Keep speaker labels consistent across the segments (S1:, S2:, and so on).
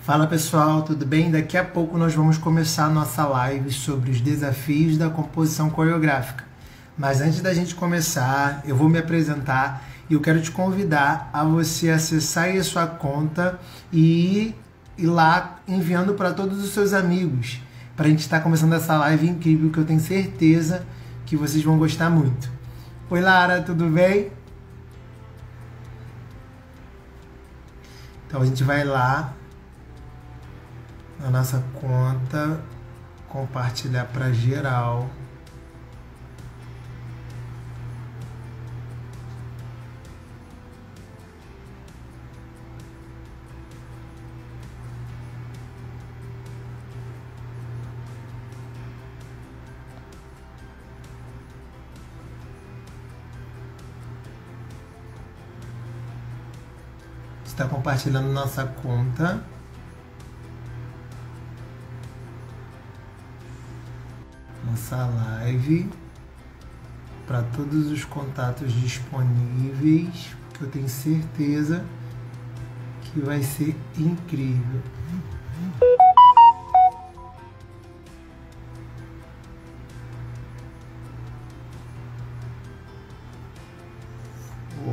S1: Fala pessoal, tudo bem? Daqui a pouco nós vamos começar a nossa live sobre os desafios da composição coreográfica. Mas antes da gente começar, eu vou me apresentar e eu quero te convidar a você acessar aí a sua conta e ir lá enviando para todos os seus amigos, para a gente estar começando essa live incrível que eu tenho certeza que vocês vão gostar muito. Oi Lara, tudo bem? Então a gente vai lá na nossa conta, compartilhar para geral. Está compartilhando nossa conta. Nossa live para todos os contatos disponíveis, que eu tenho certeza que vai ser incrível.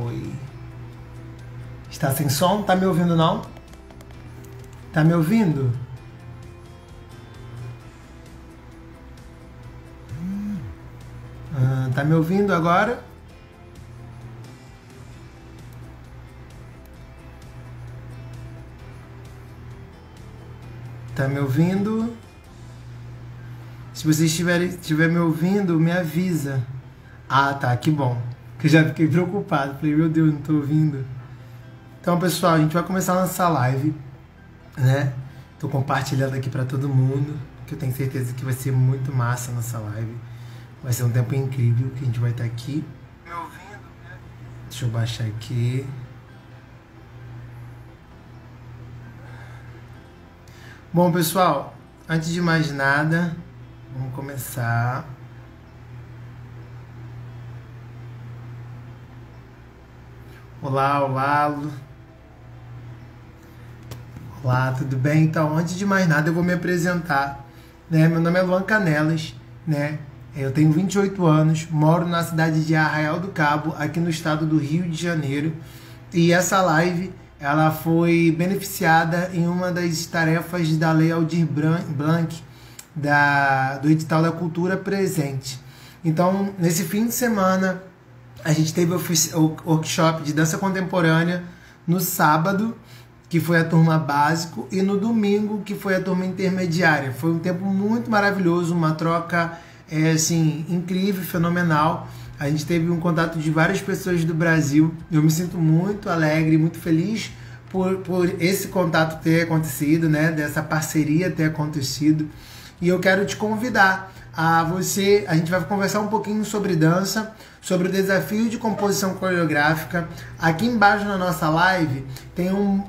S1: Oi. Está sem som? Tá me ouvindo não? Tá me ouvindo? Tá me ouvindo agora? Tá me ouvindo? Se você estiver me ouvindo, me avisa. Ah, tá, que bom. Que eu já fiquei preocupado. Falei, meu Deus, não tô ouvindo. Então, pessoal, a gente vai começar a nossa live, né? Tô compartilhando aqui pra todo mundo, que eu tenho certeza que vai ser muito massa a nossa live. Vai ser um tempo incrível que a gente vai estar aqui. Me ouvindo? Deixa eu baixar aqui. Bom, pessoal, antes de mais nada, vamos começar. Olá, olá. Olá, tudo bem? Então, antes de mais nada, eu vou me apresentar, né? Meu nome é Luan Canelas, né? Eu tenho 28 anos, moro na cidade de Arraial do Cabo, aqui no estado do Rio de Janeiro. E essa live, ela foi beneficiada em uma das tarefas da Lei Aldir Blanc, do edital da Cultura Presente. Então, nesse fim de semana, a gente teve o workshop de dança contemporânea no sábado, que foi a turma básico, e no domingo, que foi a turma intermediária. Foi um tempo muito maravilhoso, uma troca assim, incrível, fenomenal. A gente teve um contato de várias pessoas do Brasil. Eu me sinto muito alegre, muito feliz por esse contato ter acontecido, né? Dessa parceria ter acontecido. E eu quero te convidar a você. A gente vai conversar um pouquinho sobre dança, sobre o desafio de composição coreográfica. Aqui embaixo na nossa live tem um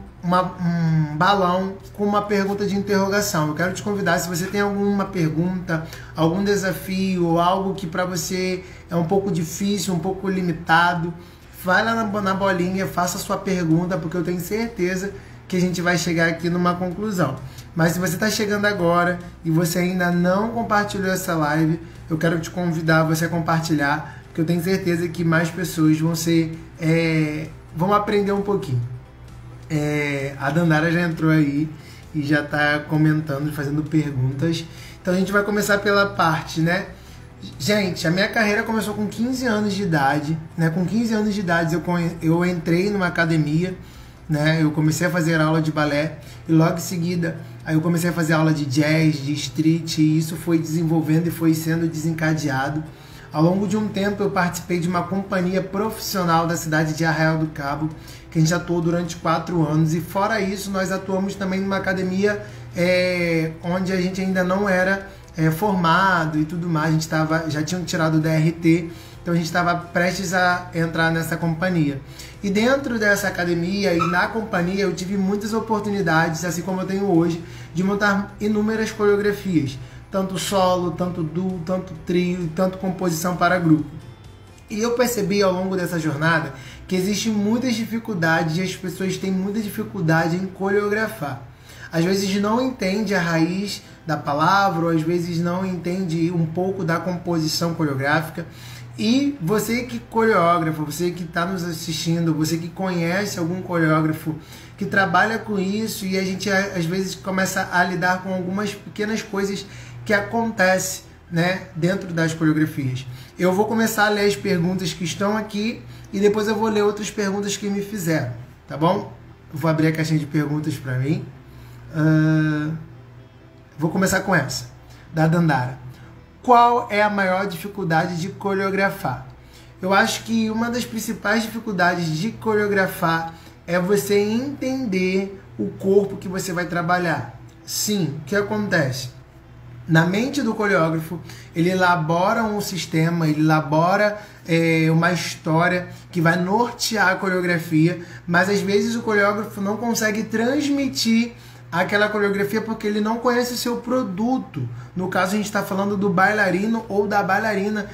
S1: balão com uma pergunta de interrogação. Eu quero te convidar, se você tem alguma pergunta, algum desafio, ou algo que para você é um pouco difícil, um pouco limitado, vai lá na bolinha, faça a sua pergunta, porque eu tenho certeza que a gente vai chegar aqui numa conclusão. Mas se você está chegando agora e você ainda não compartilhou essa live, eu quero te convidar a você compartilhar, porque eu tenho certeza que mais pessoas vão aprender um pouquinho. A Dandara já entrou aí e já está comentando, fazendo perguntas. Então a gente vai começar pela parte, né? Gente, a minha carreira começou com 15 anos de idade, né? Com 15 anos de idade eu entrei numa academia, né? Eu comecei a fazer aula de balé e logo em seguida aí eu comecei a fazer aula de jazz, de street, e isso foi desenvolvendo e foi sendo desencadeado. Ao longo de um tempo eu participei de uma companhia profissional da cidade de Arraial do Cabo, que a gente atuou durante 4 anos, e fora isso nós atuamos também numa academia onde a gente ainda não era formado e tudo mais, a gente já tinha tirado o DRT, então a gente estava prestes a entrar nessa companhia. E dentro dessa academia e na companhia eu tive muitas oportunidades, assim como eu tenho hoje, de montar inúmeras coreografias, tanto solo, tanto duo, tanto trio, tanto composição para grupo. E eu percebi ao longo dessa jornada que existem muitas dificuldades e as pessoas têm muita dificuldade em coreografar. às vezes não entende a raiz da palavra, ou às vezes não entende um pouco da composição coreográfica. E você que coreógrafo, você que está nos assistindo, você que conhece algum coreógrafo que trabalha com isso, e a gente às vezes começa a lidar com algumas pequenas coisas que acontecem, né, dentro das coreografias. Eu vou começar a ler as perguntas que estão aqui e depois eu vou ler outras perguntas que me fizeram, tá bom? Vou abrir a caixinha de perguntas para mim. Vou começar com essa, da Dandara. Qual é a maior dificuldade de coreografar? Eu acho que uma das principais dificuldades de coreografar é você entender o corpo que você vai trabalhar. Sim, o que acontece? Na mente do coreógrafo, ele elabora um sistema, ele elabora uma história que vai nortear a coreografia, mas às vezes o coreógrafo não consegue transmitir aquela coreografia porque ele não conhece o seu produto. No caso, a gente está falando do bailarino ou da bailarina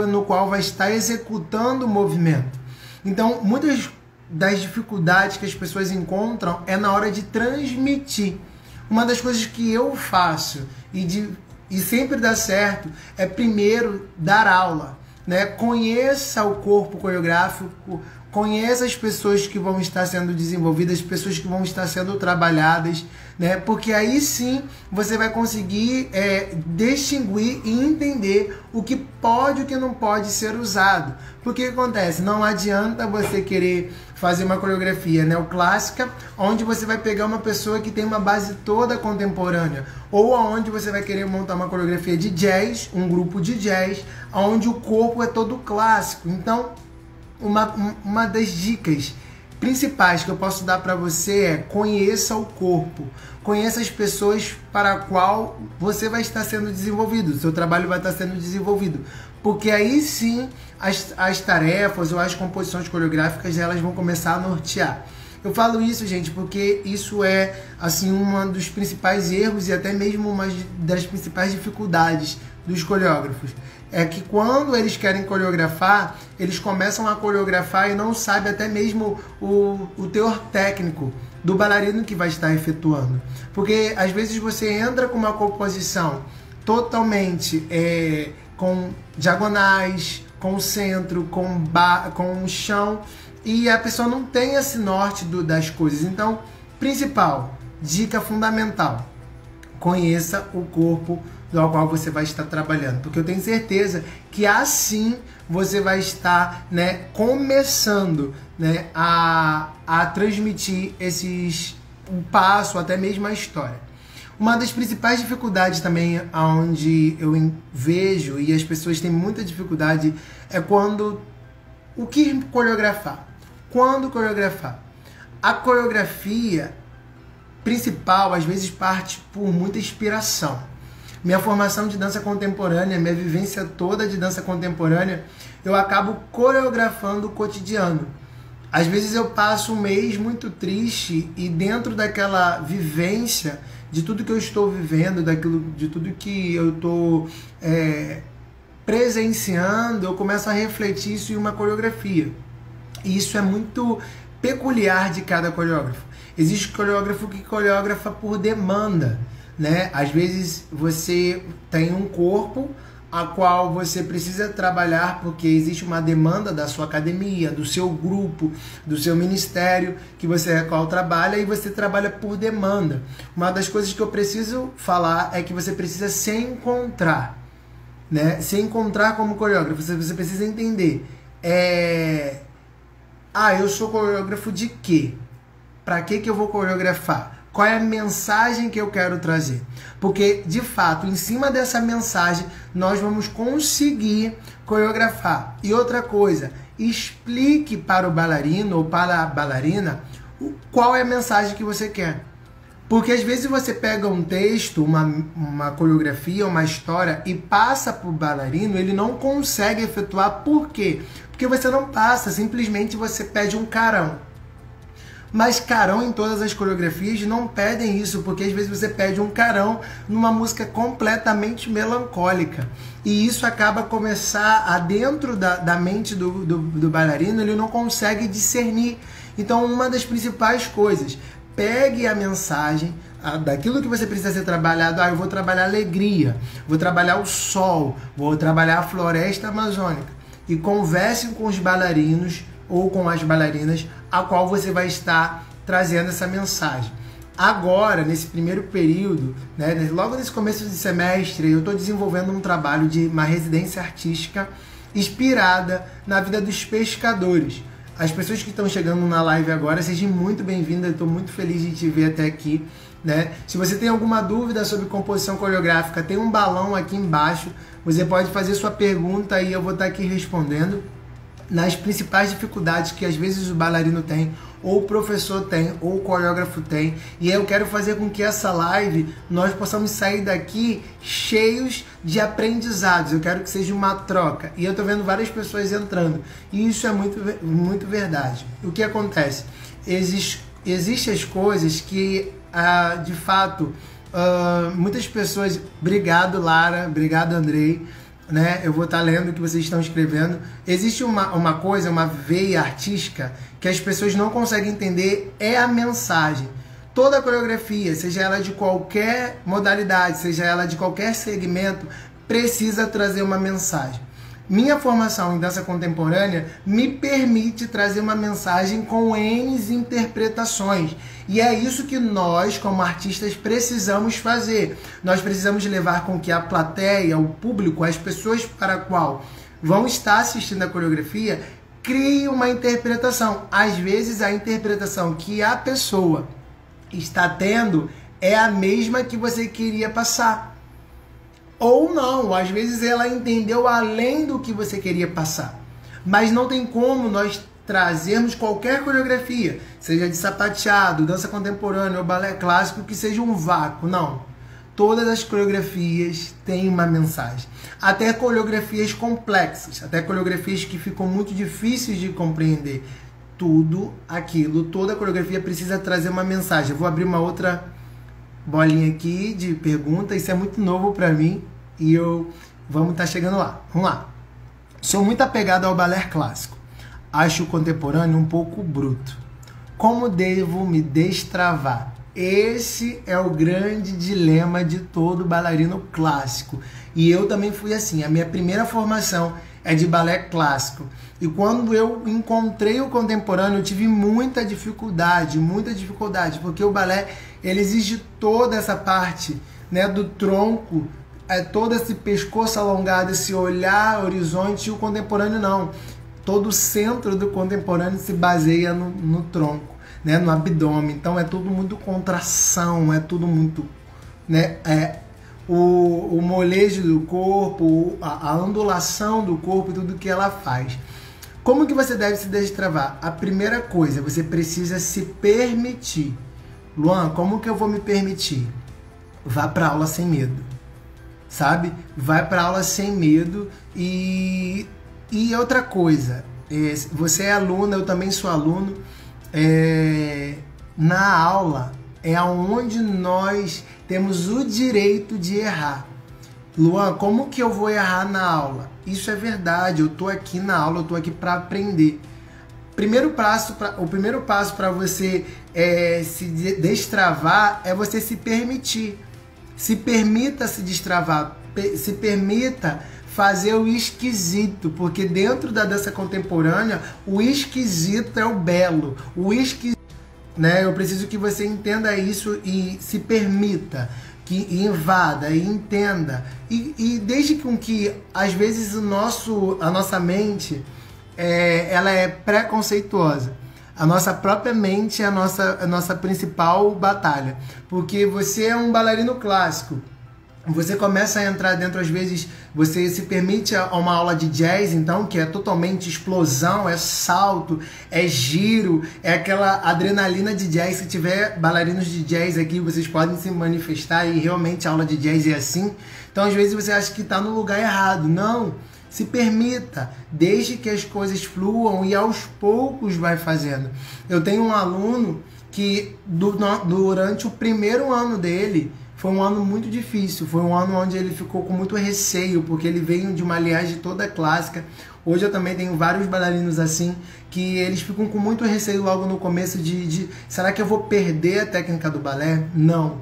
S1: no qual vai estar executando o movimento. Então, muitas das dificuldades que as pessoas encontram é na hora de transmitir. Uma das coisas que eu faço e sempre dá certo é primeiro dar aula, né? Conheça o corpo coreográfico, conheça as pessoas que vão estar sendo desenvolvidas, as pessoas que vão estar sendo trabalhadas, né? Porque aí sim você vai conseguir distinguir e entender o que pode e o que não pode ser usado. Porque o que acontece? Não adianta você querer fazer uma coreografia neoclássica, onde você vai pegar uma pessoa que tem uma base toda contemporânea, ou onde você vai querer montar uma coreografia de jazz, um grupo de jazz, onde o corpo é todo clássico. Então, uma das dicas principais que eu posso dar para você é: conheça o corpo, conheça as pessoas para a qual você vai estar sendo desenvolvido, o seu trabalho vai estar sendo desenvolvido, porque aí sim as tarefas ou as composições coreográficas elas vão começar a nortear. Eu falo isso, gente, porque isso é assim um dos principais erros e até mesmo uma das principais dificuldades dos coreógrafos. É que quando eles querem coreografar, eles começam a coreografar e não sabem até mesmo o teor técnico do bailarino que vai estar efetuando. Porque às vezes você entra com uma composição totalmente com diagonais, com centro, com chão, e a pessoa não tem esse norte das coisas. Então, principal, dica fundamental: conheça o corpo do qual você vai estar trabalhando, porque eu tenho certeza que assim você vai estar, né, começando, né, a transmitir um passo, até mesmo a história. Uma das principais dificuldades também, onde eu vejo e as pessoas têm muita dificuldade, é o que coreografar. Quando coreografar? A coreografia principal, às vezes, parte por muita inspiração. Minha formação de dança contemporânea, minha vivência toda de dança contemporânea, eu acabo coreografando o cotidiano. Às vezes eu passo um mês muito triste e dentro daquela vivência, de tudo que eu estou vivendo, de tudo que eu estou presenciando, eu começo a refletir isso em uma coreografia. E isso é muito peculiar de cada coreógrafo. Existe coreógrafo que coreografa por demanda, né? Às vezes você tem um corpo a qual você precisa trabalhar porque existe uma demanda da sua academia, do seu grupo, do seu ministério a qual trabalha, e você trabalha por demanda. Uma das coisas que eu preciso falar é que você precisa se encontrar, né? Se encontrar como coreógrafo. Você precisa entender. Eu sou coreógrafo de quê? Para que eu vou coreografar? Qual é a mensagem que eu quero trazer? Porque, de fato, em cima dessa mensagem, nós vamos conseguir coreografar. E outra coisa, explique para o bailarino ou para a bailarina qual é a mensagem que você quer. Porque, às vezes, você pega um texto, uma coreografia, uma história e passa para o bailarino, ele não consegue efetuar. Por quê? Porque você não passa, simplesmente você pede um carão. Mas carão em todas as coreografias não pedem isso, porque às vezes você pede um carão numa música completamente melancólica. E isso acaba dentro da mente do bailarino, ele não consegue discernir. Então, uma das principais coisas, pegue a mensagem, daquilo que você precisa ser trabalhado. Eu vou trabalhar alegria, vou trabalhar o sol, vou trabalhar a floresta amazônica. E conversem com os bailarinos ou com as bailarinas a qual você vai estar trazendo essa mensagem. Agora, nesse primeiro período, né, logo nesse começo de semestre, eu estou desenvolvendo um trabalho de uma residência artística inspirada na vida dos pescadores. As pessoas que estão chegando na live agora, sejam muito bem-vindas, eu estou muito feliz de te ver até aqui, né? Se você tem alguma dúvida sobre composição coreográfica, tem um balão aqui embaixo, você pode fazer sua pergunta e eu vou estar aqui respondendo nas principais dificuldades que às vezes o bailarino tem, ou o professor tem, ou o coreógrafo tem. E eu quero fazer com que essa live nós possamos sair daqui cheios de aprendizados. Eu quero que seja uma troca. E eu estou vendo várias pessoas entrando. E isso é muito verdade. O que acontece? Existem as coisas que, de fato, muitas pessoas... Obrigado, Lara. Obrigado, Andrei. Né? Eu vou estar lendo o que vocês estão escrevendo. Existe uma coisa, uma veia artística que as pessoas não conseguem entender, é a mensagem. Toda a coreografia, seja ela de qualquer modalidade, seja ela de qualquer segmento, precisa trazer uma mensagem. Minha formação em dança contemporânea me permite trazer uma mensagem com N interpretações. E é isso que nós, como artistas, precisamos fazer. Nós precisamos levar com que a plateia, o público, as pessoas para a qual vão estar assistindo a coreografia, crie uma interpretação. Às vezes a interpretação que a pessoa está tendo é a mesma que você queria passar. Ou não, às vezes ela entendeu além do que você queria passar. Mas não tem como nós trazermos qualquer coreografia, seja de sapateado, dança contemporânea ou balé clássico, que seja um vácuo. Não. Todas as coreografias têm uma mensagem. Até coreografias complexas, até coreografias que ficam muito difíceis de compreender. Tudo aquilo, toda a coreografia precisa trazer uma mensagem. Eu vou abrir uma outra bolinha aqui de pergunta, isso é muito novo para mim e vamos estar chegando lá. Vamos lá. Sou muito apegado ao balé clássico. Acho o contemporâneo um pouco bruto. Como devo me destravar? Esse é o grande dilema de todo bailarino clássico. E eu também fui assim. A minha primeira formação é de balé clássico. E quando eu encontrei o contemporâneo, eu tive muita dificuldade, porque o balé, ele exige toda essa parte, né, do tronco, todo esse pescoço alongado, esse olhar horizonte, e o contemporâneo não. Todo o centro do contemporâneo se baseia no tronco, né, no abdômen. Então é tudo muito contração, é tudo muito, né, o molejo do corpo, a ondulação do corpo e tudo que ela faz. Como que você deve se destravar? A primeira coisa, você precisa se permitir. Luan, como que eu vou me permitir? Vá para aula sem medo, sabe? Vai para aula sem medo. E outra coisa, você é aluna, eu também sou aluno. Na aula é onde nós temos o direito de errar. Luan, como que eu vou errar na aula? Isso é verdade, eu tô aqui na aula, eu tô aqui para aprender. O primeiro passo para você se destravar é você se permitir. Se permita se destravar, se permita fazer o esquisito, porque dentro da dança contemporânea, o esquisito é o belo, o esquisito, né? Eu preciso que você entenda isso e se permita, que invada e entenda, e desde com que às vezes a nossa mente ela é preconceituosa. A nossa própria mente é a nossa principal batalha, porque você é um bailarino clássico. Você começa a entrar dentro, às vezes, você se permite uma aula de jazz, então, que é totalmente explosão, é salto, é giro, é aquela adrenalina de jazz. Se tiver bailarinos de jazz aqui, vocês podem se manifestar, e realmente a aula de jazz é assim. Então, às vezes, você acha que está no lugar errado. Não, se permita, desde que as coisas fluam e aos poucos vai fazendo. Eu tenho um aluno que, durante o primeiro ano dele, foi um ano muito difícil, foi um ano onde ele ficou com muito receio, porque ele veio de uma linhagem toda clássica. Hoje eu também tenho vários bailarinos assim, que eles ficam com muito receio logo no começo será que eu vou perder a técnica do balé? Não.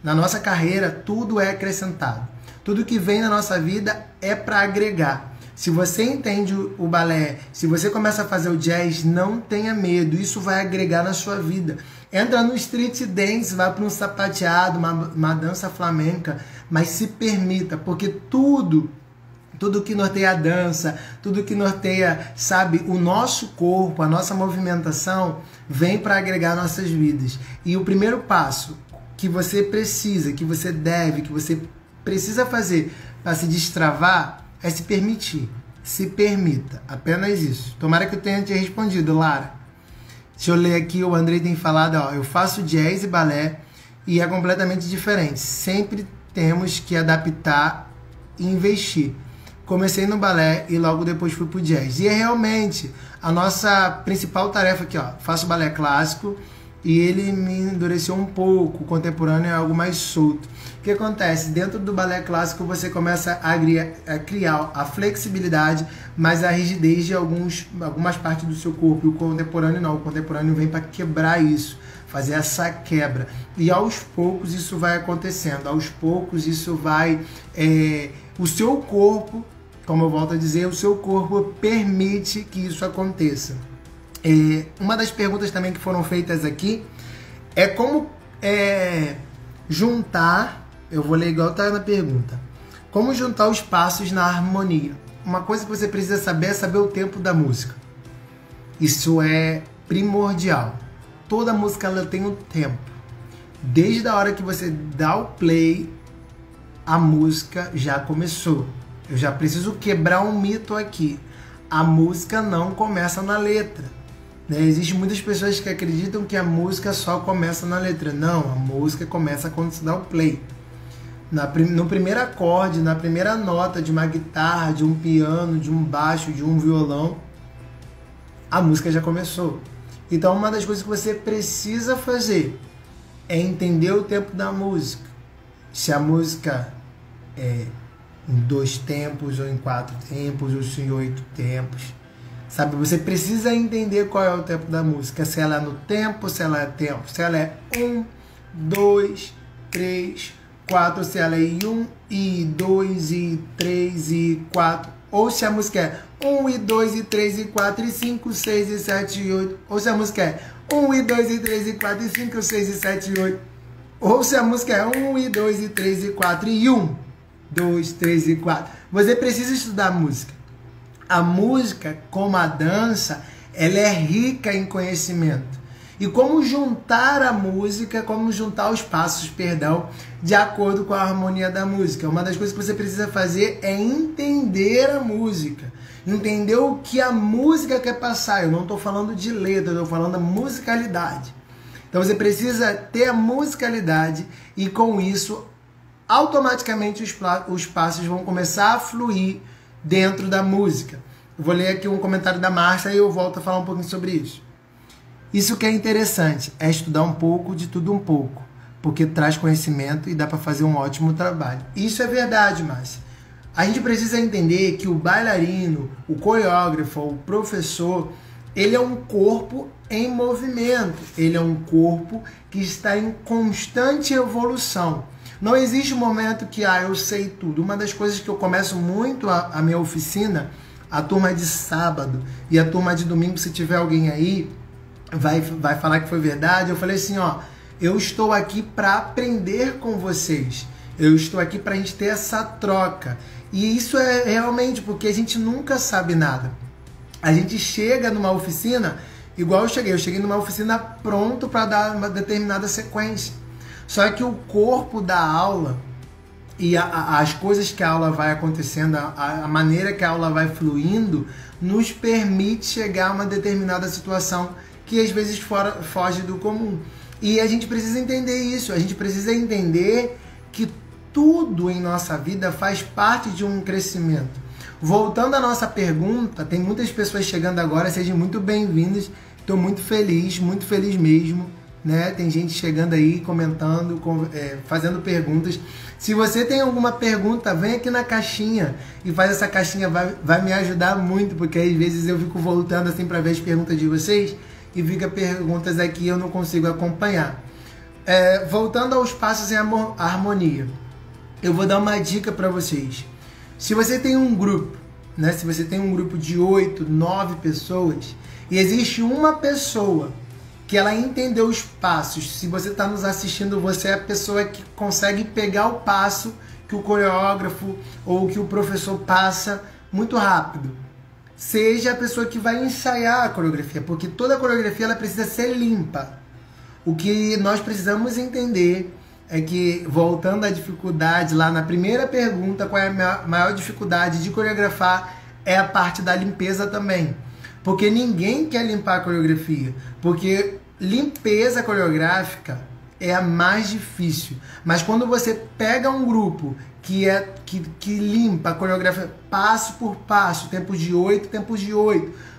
S1: Na nossa carreira, tudo é acrescentado. Tudo que vem na nossa vida é para agregar. Se você entende o balé, se você começa a fazer o jazz, não tenha medo, isso vai agregar na sua vida. Entra no street dance, vai para um sapateado, uma dança flamenca, mas se permita, porque tudo que norteia a dança, tudo que norteia, sabe, o nosso corpo, a nossa movimentação, vem para agregar nossas vidas. E o primeiro passo que você precisa, que você deve, que você precisa fazer para se destravar é se permitir. Se permita. Apenas isso. Tomara que eu tenha te respondido, Lara. Deixa eu ler aqui, o Andrei tem falado, ó, eu faço jazz e balé e é completamente diferente. Sempre temos que adaptar e investir. Comecei no balé e logo depois fui pro jazz. E é realmente a nossa principal tarefa aqui, ó. Faço balé clássico e ele me endureceu um pouco. O contemporâneo é algo mais solto. O que acontece? Dentro do balé clássico você começa a criar a flexibilidade, mas a rigidez de algumas partes do seu corpo. E o contemporâneo não. O contemporâneo vem para quebrar isso, fazer essa quebra. E aos poucos isso vai acontecendo. Aos poucos isso vai... o seu corpo, como eu volto a dizer, o seu corpo permite que isso aconteça. Uma das perguntas também que foram feitas aqui é como juntar, eu vou ler igual está na pergunta, como juntar os passos na harmonia. Uma coisa que você precisa saber é saber o tempo da música. Isso é primordial. Toda música ela tem um tempo. Desde a hora que você dá o play, a música já começou. Eu já preciso quebrar um mito aqui. A música não começa na letra. Existem muitas pessoas que acreditam que a música só começa na letra. Não, a música começa quando você dá o play. No primeiro acorde, na primeira nota de uma guitarra, de um piano, de um baixo, de um violão, a música já começou. Então uma das coisas que você precisa fazer é entender o tempo da música. Se a música é em 2 tempos, ou em 4 tempos, ou se em 8 tempos. Sabe, você precisa entender qual é o tempo da música. Se ela é no tempo, se ela é tempo. Se ela é 1, 2, 3, 4. Se ela é em 1, e 2, e 3, e 4. Ou se a música é 1, e 2, e 3, e 4, e 5, 6, e 7, e 8. Ou se a música é 1, e 2, e 3, e 4, e 5, 6, e 7, e 8. Ou se a música é 1, e 2, e 3, e 4, e 1, 2, 3 e 4. Você precisa estudar música. A música, como a dança, ela é rica em conhecimento. E como juntar a música, como juntar os passos, de acordo com a harmonia da música. Uma das coisas que você precisa fazer é entender a música. Entender o que a música quer passar. Eu não estou falando de letra, eu estou falando da musicalidade. Então você precisa ter a musicalidade e com isso, automaticamente os passos vão começar a fluir dentro da música. Eu vou ler aqui um comentário da Márcia e eu volto a falar um pouquinho sobre isso. Isso que é interessante, é estudar um pouco de tudo um pouco, porque traz conhecimento e dá para fazer um ótimo trabalho. Isso é verdade, Márcia. A gente precisa entender que o bailarino, o coreógrafo, o professor, ele é um corpo em movimento, ele é um corpo que está em constante evolução. Não existe um momento que eu sei tudo. Uma das coisas que eu começo muito a minha oficina, a turma de sábado e a turma de domingo, se tiver alguém aí, vai falar que foi verdade. Eu falei assim, eu estou aqui para aprender com vocês. Eu estou aqui para a gente ter essa troca. E isso é realmente porque a gente nunca sabe nada. A gente chega numa oficina, igual eu cheguei numa oficina pronto para dar uma determinada sequência. Só que o corpo da aula e as coisas que a aula vai acontecendo, a maneira que a aula vai fluindo, nos permite chegar a uma determinada situação que às vezes foge do comum. E a gente precisa entender isso, a gente precisa entender que tudo em nossa vida faz parte de um crescimento. Voltando à nossa pergunta, tem muitas pessoas chegando agora, sejam muito bem-vindas, estou muito feliz mesmo. né? Tem gente chegando aí, comentando, fazendo perguntas. Se você tem alguma pergunta, vem aqui na caixinha e faz essa caixinha, vai me ajudar muito, porque às vezes eu fico voltando assim para ver as perguntas de vocês e fica perguntas aqui e eu não consigo acompanhar. Voltando aos passos em harmonia, eu vou dar uma dica para vocês. Se você tem um grupo, né? Se você tem um grupo de 8, 9 pessoas e existe uma pessoa que ela entendeu os passos. Se você está nos assistindo, você é a pessoa que consegue pegar o passo que o coreógrafo ou que o professor passa muito rápido. Seja a pessoa que vai ensaiar a coreografia, porque toda a coreografia ela precisa ser limpa. O que nós precisamos entender é que, voltando à dificuldade, lá na primeira pergunta, qual é a maior dificuldade de coreografar, é a parte da limpeza também. Porque ninguém quer limpar a coreografia, porque limpeza coreográfica é a mais difícil. Mas quando você pega um grupo que limpa a coreografia passo por passo, tempos de 8,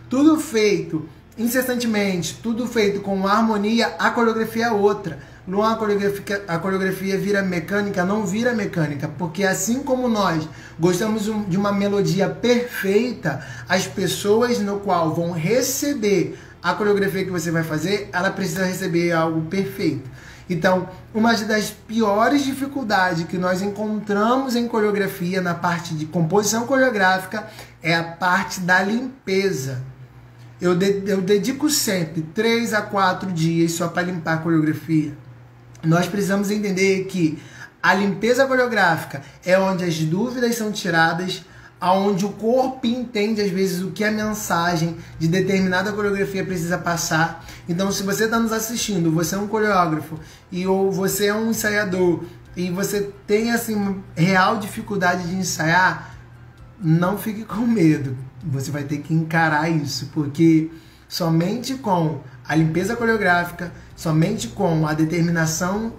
S1: tudo feito incessantemente, tudo feito com harmonia, a coreografia é outra. Não a coreografia vira mecânica, não vira mecânica, porque assim como nós gostamos de uma melodia perfeita, as pessoas no qual vão receber a coreografia que você vai fazer, ela precisa receber algo perfeito. Então, uma das piores dificuldades que nós encontramos em coreografia, na parte de composição coreográfica, é a parte da limpeza. Eu dedico sempre 3 a 4 dias só para limpar a coreografia. Nós precisamos entender que a limpeza coreográfica é onde as dúvidas são tiradas, onde o corpo entende às vezes o que a mensagem de determinada coreografia precisa passar. Então, se você está nos assistindo, você é um coreógrafo ou você é um ensaiador e você tem assim real dificuldade de ensaiar, não fique com medo. Você vai ter que encarar isso, porque somente com a limpeza coreográfica, somente com a determinação...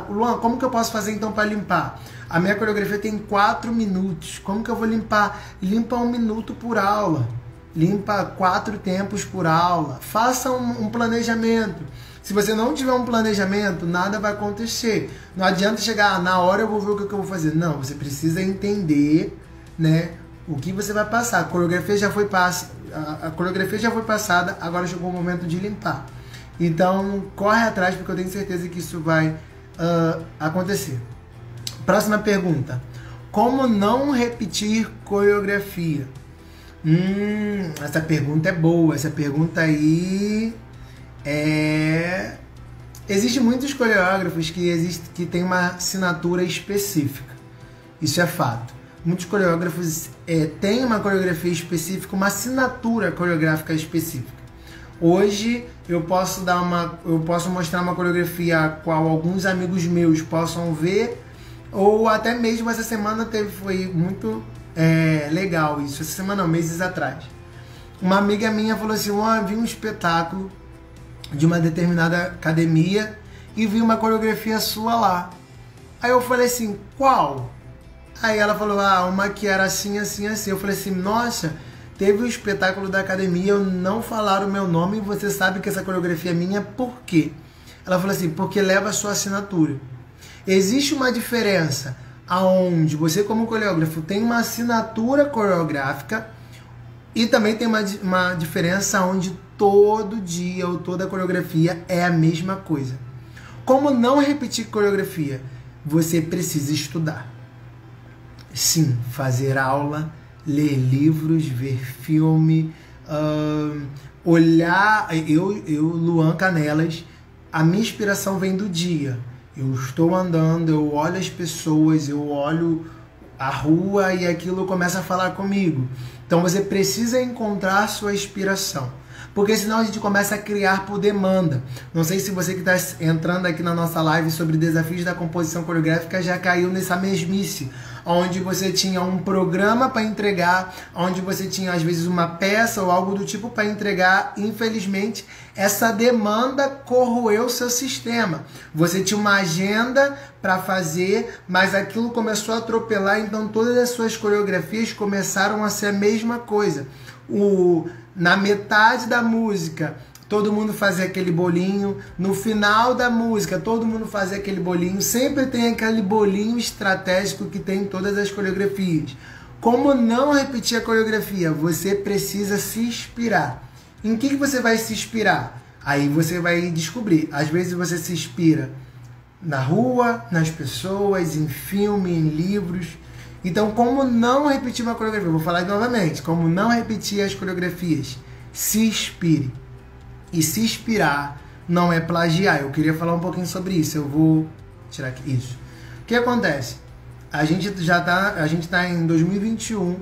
S1: Luan, como que eu posso fazer então para limpar? A minha coreografia tem 4 minutos. Como que eu vou limpar? Limpa 1 minuto por aula. Limpa 4 tempos por aula. Faça um planejamento. Se você não tiver um planejamento, nada vai acontecer. Não adianta chegar na hora eu vou ver o que eu vou fazer. Não, você precisa entender, né, o que você vai passar. A coreografia já foi passada, agora chegou o momento de limpar. Então, corre atrás, porque eu tenho certeza que isso vai acontecer. Próxima pergunta. Como não repetir coreografia? Essa pergunta é boa. Essa pergunta aí Existem muitos coreógrafos que têm uma assinatura específica. Isso é fato. Muitos coreógrafos têm uma coreografia específica, uma assinatura coreográfica específica. Hoje eu posso mostrar uma coreografia a qual alguns amigos meus possam ver, ou até mesmo essa semana foi muito legal isso. Essa semana não, meses atrás. Uma amiga minha falou assim: vi um espetáculo de uma determinada academia e vi uma coreografia sua lá. Aí eu falei assim: qual? Aí ela falou: uma que era assim, assim, assim. Eu falei assim: nossa, teve o espetáculo da academia, não falaram o meu nome e você sabe que essa coreografia é minha, por quê? Ela falou assim: porque leva a sua assinatura. Existe uma diferença aonde você, como coreógrafo, tem uma assinatura coreográfica e também tem uma diferença onde todo dia ou toda coreografia é a mesma coisa. Como não repetir coreografia? Você precisa estudar. Sim, fazer aula, ler livros, ver filme, olhar. Eu, Luan Canelas, a minha inspiração vem do dia. Eu estou andando, eu olho as pessoas, eu olho a rua e aquilo começa a falar comigo. Então você precisa encontrar sua inspiração, porque senão a gente começa a criar por demanda. Não sei se você que está entrando aqui na nossa live sobre desafios da composição coreográfica já caiu nessa mesmice, onde você tinha um programa para entregar, onde você tinha às vezes uma peça ou algo do tipo para entregar. Infelizmente, essa demanda corroeu seu sistema. Você tinha uma agenda para fazer, mas aquilo começou a atropelar, então todas as suas coreografias começaram a ser a mesma coisa. Na metade da música, todo mundo fazia aquele bolinho, no final da música todo mundo fazia aquele bolinho, sempre tem aquele bolinho estratégico que tem em todas as coreografias. Como não repetir a coreografia? Você precisa se inspirar. Em que você vai se inspirar? Aí você vai descobrir. Às vezes você se inspira na rua, nas pessoas, em filme, em livros. Então, como não repetir uma coreografia? Vou falar novamente. Como não repetir as coreografias? Se inspire. E se inspirar não é plagiar. Eu queria falar um pouquinho sobre isso. Eu vou tirar aqui isso. O que acontece? A gente tá em 2021.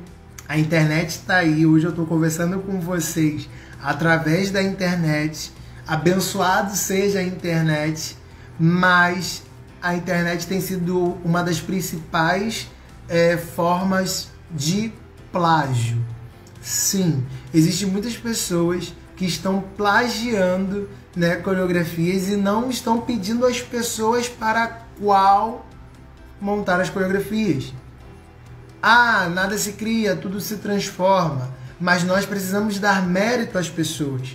S1: A internet está aí. Hoje eu estou conversando com vocês através da internet. Abençoado seja a internet. Mas a internet tem sido uma das principais formas de plágio. Sim, existem muitas pessoas que estão plagiando, né, coreografias e não estão pedindo às pessoas para qual montar as coreografias. Ah, nada se cria, tudo se transforma, mas nós precisamos dar mérito às pessoas.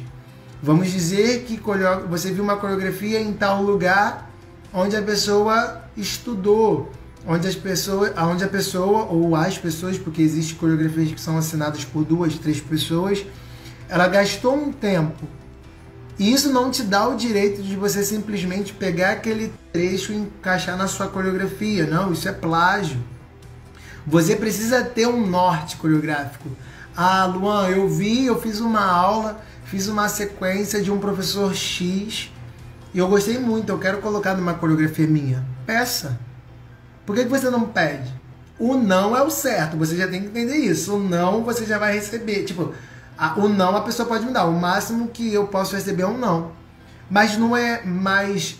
S1: Vamos dizer que você viu uma coreografia em tal lugar onde a pessoa estudou, onde a pessoa ou as pessoas, porque existem coreografias que são assinadas por 2, 3 pessoas, ela gastou um tempo. E isso não te dá o direito de você simplesmente pegar aquele trecho e encaixar na sua coreografia. Não, isso é plágio. Você precisa ter um norte coreográfico. Ah, Luan, eu fiz uma aula, fiz uma sequência de um professor X e eu gostei muito, eu quero colocar numa coreografia minha. Peça. Por que você não pede? O não é o certo, você já tem que entender isso. O não você já vai receber. Tipo, o não a pessoa pode me dar. O máximo que eu posso receber é um não. Mas não é mais,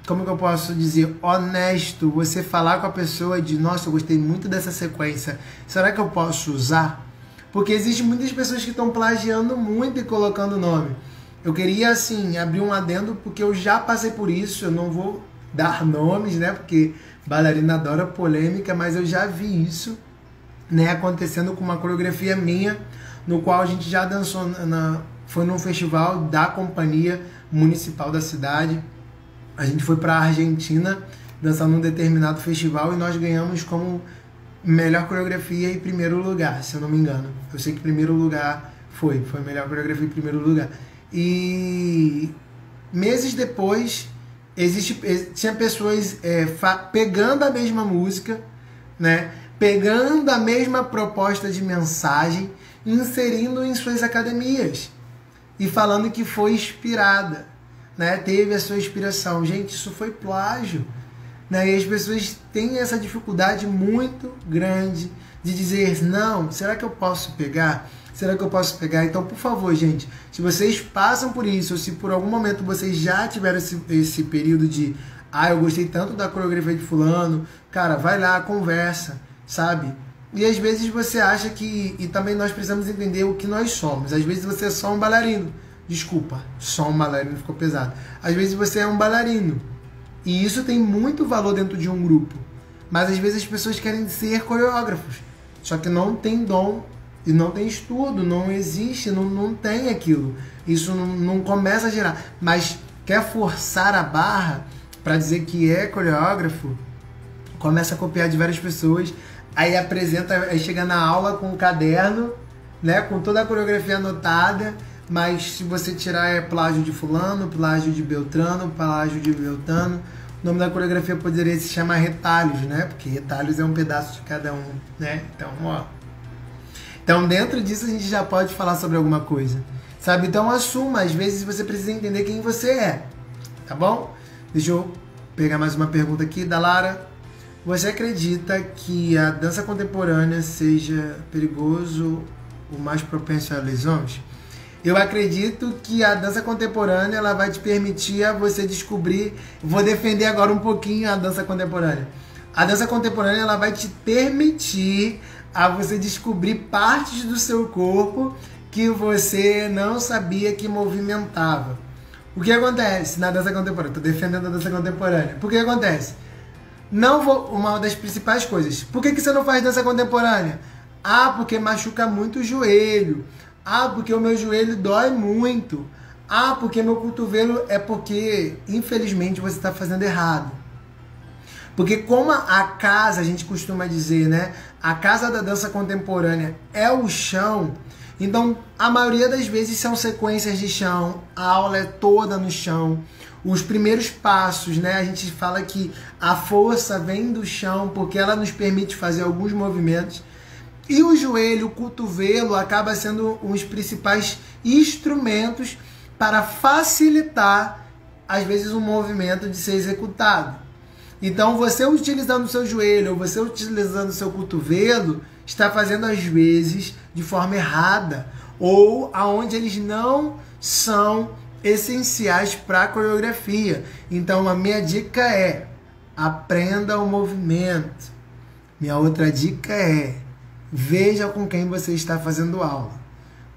S1: como que eu posso dizer, honesto você falar com a pessoa de, nossa, eu gostei muito dessa sequência. Será que eu posso usar? Porque existem muitas pessoas que estão plagiando muito e colocando nome. Eu queria, assim, abrir um adendo porque eu já passei por isso. Eu não vou dar nomes, né? Porque bailarina adora polêmica, mas eu já vi isso, né, acontecendo com uma coreografia minha, no qual a gente já dançou, foi num festival da companhia municipal da cidade. A gente foi para a Argentina dançar num determinado festival e nós ganhamos como melhor coreografia em primeiro lugar, se eu não me engano. Eu sei que primeiro lugar foi melhor coreografia em primeiro lugar. E meses depois tinha pessoas pegando a mesma música, né, pegando a mesma proposta de mensagem, inserindo em suas academias e falando que foi inspirada, né, teve a sua inspiração. Gente, isso foi plágio, né, e as pessoas têm essa dificuldade muito grande de dizer, não, será que eu posso pegar? Será que eu posso pegar? Então, por favor, gente, se vocês passam por isso, ou se por algum momento vocês já tiveram esse período de, eu gostei tanto da coreografia de fulano, cara, vai lá, conversa, sabe? E às vezes você acha que, e também nós precisamos entender o que nós somos. Às vezes você é só um bailarino. Desculpa, só um bailarino ficou pesado. Às vezes você é um bailarino. E isso tem muito valor dentro de um grupo. Mas às vezes as pessoas querem ser coreógrafos. Só que não tem dom e não tem estudo, não existe, não tem aquilo. Isso não começa a gerar. Mas quer forçar a barra para dizer que é coreógrafo, começa a copiar de várias pessoas, aí apresenta, aí chega na aula com um caderno, né, com toda a coreografia anotada, mas se você tirar é plágio de fulano, plágio de Beltrano, plágio de Beltano. O nome da coreografia poderia se chamar retalhos, né? Porque retalhos é um pedaço de cada um, né? Então, dentro disso a gente já pode falar sobre alguma coisa, sabe? Então, assuma. Às vezes você precisa entender quem você é, tá bom? Deixa eu pegar mais uma pergunta aqui da Lara. Você acredita que a dança contemporânea seja perigoso ou mais propenso a lesões? Eu acredito que a dança contemporânea ela vai te permitir a você descobrir. Vou defender agora um pouquinho a dança contemporânea. A dança contemporânea ela vai te permitir a você descobrir partes do seu corpo que você não sabia que movimentava. O que acontece na dança contemporânea? Estou defendendo a dança contemporânea. Por que acontece? Uma das principais coisas. Por que você não faz dança contemporânea? Porque machuca muito o joelho. Ah, porque o meu joelho dói muito. Ah, porque meu cotovelo é porque, infelizmente, você está fazendo errado. Porque como a casa, a gente costuma dizer, né? A casa da dança contemporânea é o chão. Então, a maioria das vezes são sequências de chão. A aula é toda no chão. Os primeiros passos, né? A gente fala que a força vem do chão porque ela nos permite fazer alguns movimentos. E o joelho, o cotovelo, acaba sendo um dos principais instrumentos para facilitar, às vezes, um movimento de ser executado. Então, você utilizando o seu joelho ou você utilizando o seu cotovelo, está fazendo, às vezes, de forma errada, ou aonde eles não são essenciais para a coreografia. Então, a minha dica é: aprenda o movimento. Minha outra dica é: veja com quem você está fazendo aula.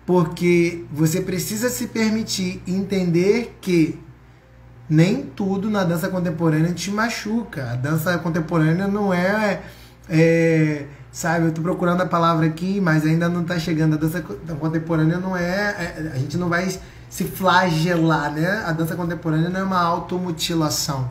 S1: Porque você precisa se permitir entender que nem tudo na dança contemporânea te machuca. A dança contemporânea não sabe, eu tô procurando a palavra aqui, mas ainda não tá chegando. A dança contemporânea não a gente não vai se flagelar, né? A dança contemporânea não é uma automutilação.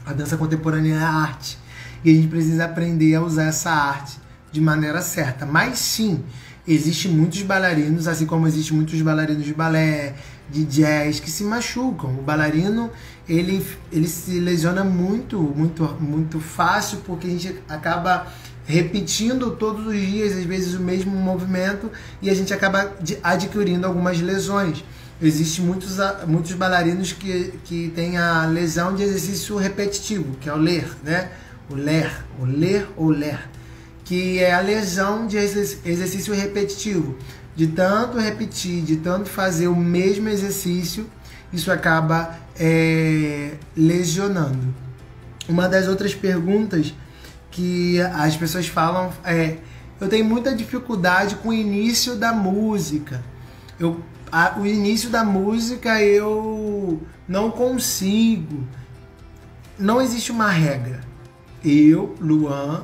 S1: A dança contemporânea é a arte. E a gente precisa aprender a usar essa arte de maneira certa. Mas sim, existem muitos bailarinos, assim como existem muitos bailarinos de balé, de jazz, que se machucam. O bailarino, ele se lesiona muito fácil, porque a gente acaba repetindo todos os dias, às vezes, o mesmo movimento, e a gente acaba adquirindo algumas lesões. Existem muitos bailarinos que têm a lesão de exercício repetitivo, que é o ler, né? O ler, que é a lesão de exercício repetitivo. De tanto repetir, de tanto fazer o mesmo exercício, isso acaba lesionando. Uma das outras perguntas que as pessoas falam é: eu tenho muita dificuldade com o início da música. O início da música eu não consigo. Não existe uma regra. Eu, Luan,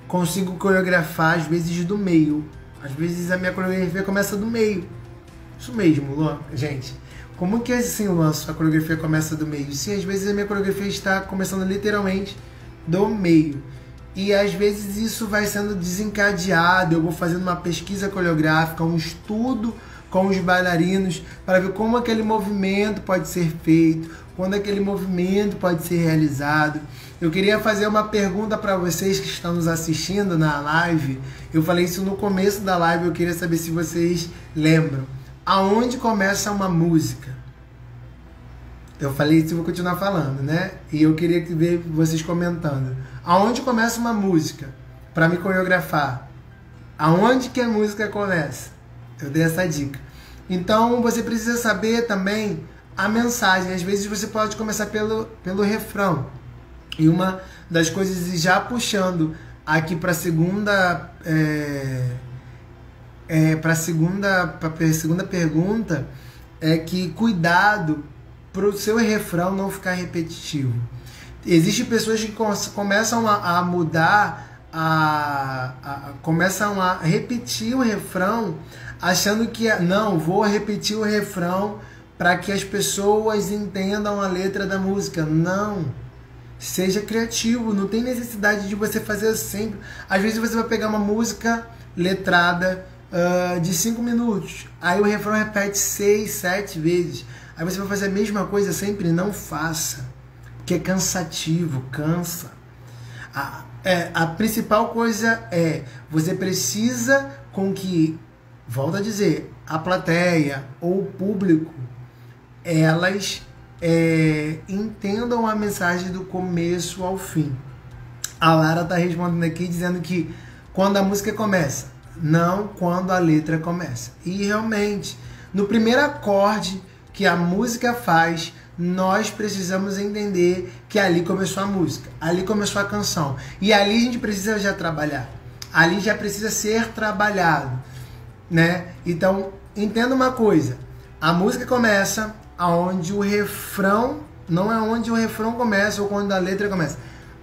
S1: consigo coreografar às vezes do meio. Às vezes a minha coreografia começa do meio. Isso mesmo, Luan. Gente, como que assim, Luan, sua coreografia começa do meio? Sim, às vezes a minha coreografia está começando literalmente do meio. E às vezes isso vai sendo desencadeado. Eu vou fazendo uma pesquisa coreográfica, um estudo com os bailarinos para ver como aquele movimento pode ser feito, quando aquele movimento pode ser realizado. Eu queria fazer uma pergunta para vocês que estão nos assistindo na live. Eu falei isso no começo da live, eu queria saber se vocês lembram. Aonde começa uma música? Eu falei isso e vou continuar falando, né? E eu queria ver vocês comentando. Aonde começa uma música para me coreografar? Aonde que a música começa? Eu dei essa dica. Então, você precisa saber também a mensagem. Às vezes você pode começar pelo refrão. E uma das coisas, já puxando aqui para a segunda pergunta, é que cuidado para o seu refrão não ficar repetitivo. Existem pessoas que começam a mudar, começam a repetir o refrão, achando que não, vou repetir o refrão para que as pessoas entendam a letra da música. Não. Seja criativo, não tem necessidade de você fazer sempre. Às vezes você vai pegar uma música letrada de 5 minutos, aí o refrão repete 6, 7 vezes. Aí você vai fazer a mesma coisa sempre. Não faça, porque é cansativo, cansa. A principal coisa é, você precisa com que, volto a dizer, a plateia ou o público, elas entendam a mensagem do começo ao fim. A Lara está respondendo aqui dizendo que quando a música começa, não quando a letra começa. E realmente, no primeiro acorde que a música faz, nós precisamos entender que ali começou a música, ali começou a canção. E ali a gente precisa já trabalhar. Ali já precisa ser trabalhado, né? Então, entenda uma coisa. A música começa aonde o refrão, não é onde o refrão começa ou quando a letra começa.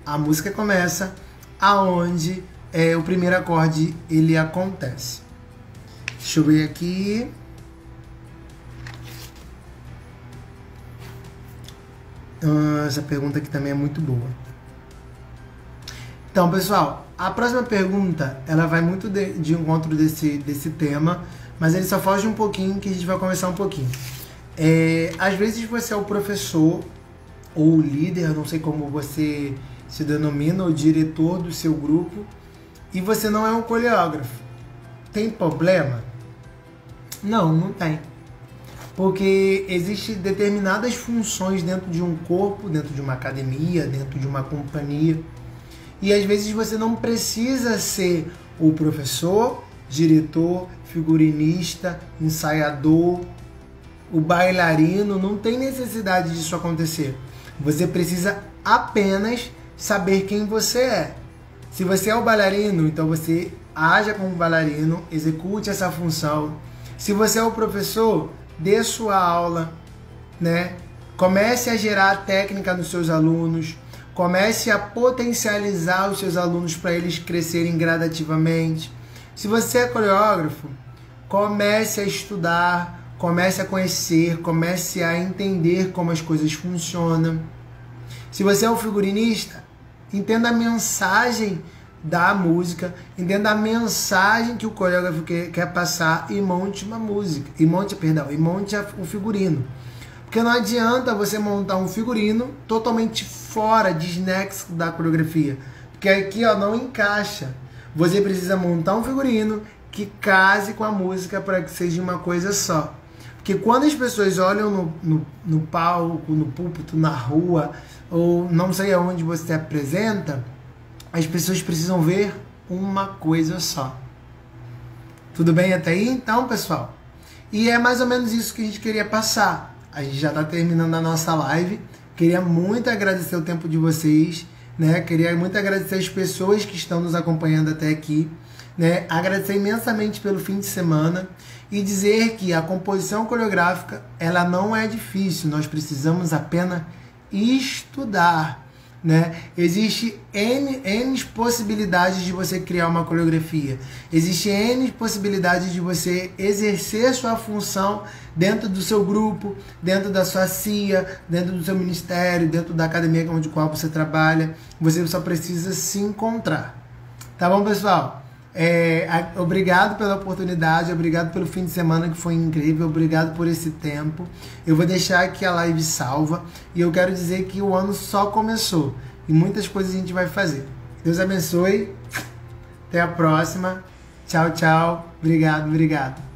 S1: A música começa aonde o primeiro acorde ele acontece. Deixa eu ver aqui. Essa pergunta aqui também é muito boa. Então, pessoal, a próxima pergunta, ela vai muito de encontro desse tema, mas ele só foge um pouquinho, que a gente vai conversar um pouquinho. Às vezes você é o professor ou o líder, não sei como você se denomina, o diretor do seu grupo, e você não é um coreógrafo. Tem problema? Não, não tem. Porque existem determinadas funções dentro de um corpo, dentro de uma academia, dentro de uma companhia. E às vezes você não precisa ser o professor, diretor, figurinista, ensaiador, o bailarino, não tem necessidade disso acontecer. Você precisa apenas saber quem você é. Se você é o bailarino, então você haja como bailarino, execute essa função. Se você é o professor, dê sua aula, né? Comece a gerar técnica nos seus alunos, comece a potencializar os seus alunos para eles crescerem gradativamente. Se você é coreógrafo, comece a estudar, comece a conhecer, comece a entender como as coisas funcionam. Se você é um figurinista, entenda a mensagem da música, entenda a mensagem que o coreógrafo quer passar e monte uma música, e monte o figurino. Porque não adianta você montar um figurino totalmente fora, desnexo da coreografia, porque aqui não encaixa. Você precisa montar um figurino que case com a música para que seja uma coisa só. Porque quando as pessoas olham no palco, no púlpito, na rua, ou não sei aonde você apresenta, as pessoas precisam ver uma coisa só. Tudo bem até aí? Então, pessoal? E é mais ou menos isso que a gente queria passar. A gente já está terminando a nossa live. Queria muito agradecer o tempo de vocês, né? Queria muito agradecer as pessoas que estão nos acompanhando até aqui, né? Agradecer imensamente pelo fim de semana e dizer que a composição coreográfica, ela não é difícil. Nós precisamos apenas estudar, né? Existe N possibilidades de você criar uma coreografia. Existe N possibilidades de você exercer sua função dentro do seu grupo, dentro da sua CIA, dentro do seu ministério, dentro da academia onde qual você trabalha. Você só precisa se encontrar. Tá bom, pessoal? Obrigado pela oportunidade, obrigado pelo fim de semana que foi incrível, obrigado por esse tempo. Eu vou deixar aqui a live salva e eu quero dizer que o ano só começou e muitas coisas a gente vai fazer. Deus abençoe, até a próxima, tchau, tchau, obrigado.